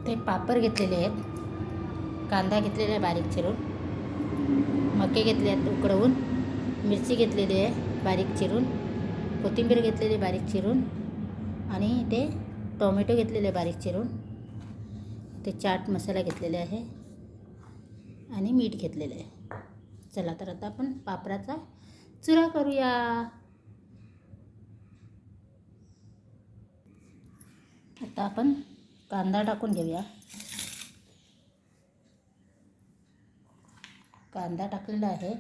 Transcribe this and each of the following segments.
ते पापड घेतलेले आहेत, कांदा घेतलेला आहे बारीक चिरून, मके घेतले आहेत उकडवून, मिरची घेतलेली आहे बारीक चिरून, कोथिंबीर घेतलेली बारीक चिरून, आणि ते टोमॅटो घेतलेले बारीक चिरून, ते चाट मसाला घेतलेला आहे आणि मीठ घेतलेलं आहे. चला तर आता आपण पापडाचा चुरा करूया. आता आपण कांदा टाकून घेऊया. कांदा टाकलेला आहे,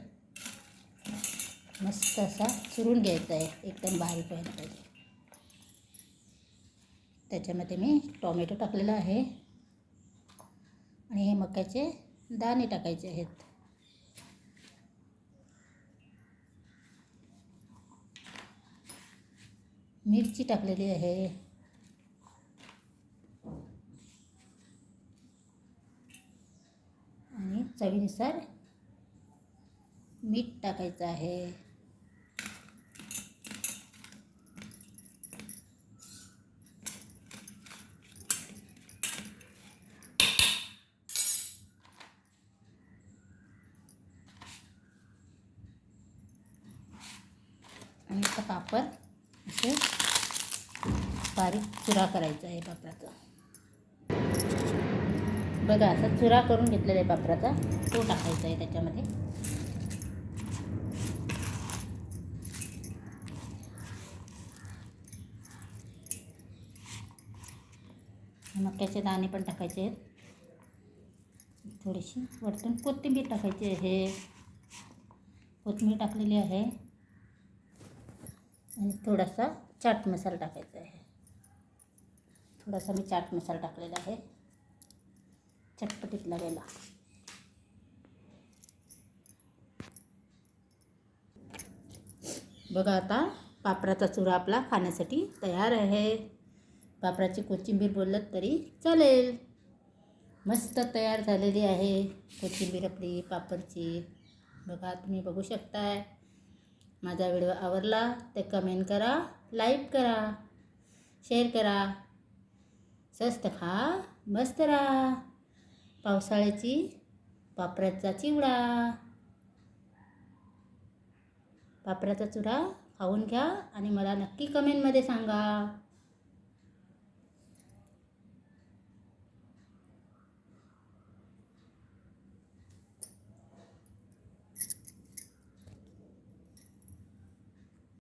मस्त असा चुरून घ्यायचा आहे, एकदम बारीक व्हायला पाहिजे. त्याच्यामध्ये मी टोमॅटो टाकलेला आहे आणि हे मक्याचे दाणे टाकायचे आहेत. मिरची टाकलेली आहे आणि चवीनुसार मीठ टाकायचं आहे. आणि आता पापड असे बारीक चुरा करायचा आहे पापडाचा. बघा, असा चुरा करून घेतलेला आहे पापडाचा, तो टाकायचा आहे त्याच्यामध्ये. मक्याचे दाणे पण टाकायचे आहेत. थोडीशी वरतून कोथिंबीर टाकायची आहे. कोथिंबीर टाकलेली आहे आणि थोडासा चाट मसाला टाकायचा आहे. थोडासा मी चाट मसाला टाकलेला आहे, चटपटीत लागेला. बघा, आता पापडाचा चुरा आपला खाण्यासाठी तयार आहे. पापडाची कोथिंबीर बोललं तरी चालेल. मस्त तयार झालेली आहे कोथिंबीर आपली पापडची. बघा, तुम्ही बघू शकताय. माझा व्हिडिओ आवडला तर कमेंट करा, लाईक करा, शेअर करा. स्वस्त खा, मस्त राहा. पावसाळ्याची पापडाचा चिवडा, पापडाचा चुरा खाऊन घ्या आणि मला नक्की कमेंटमध्ये सांगा.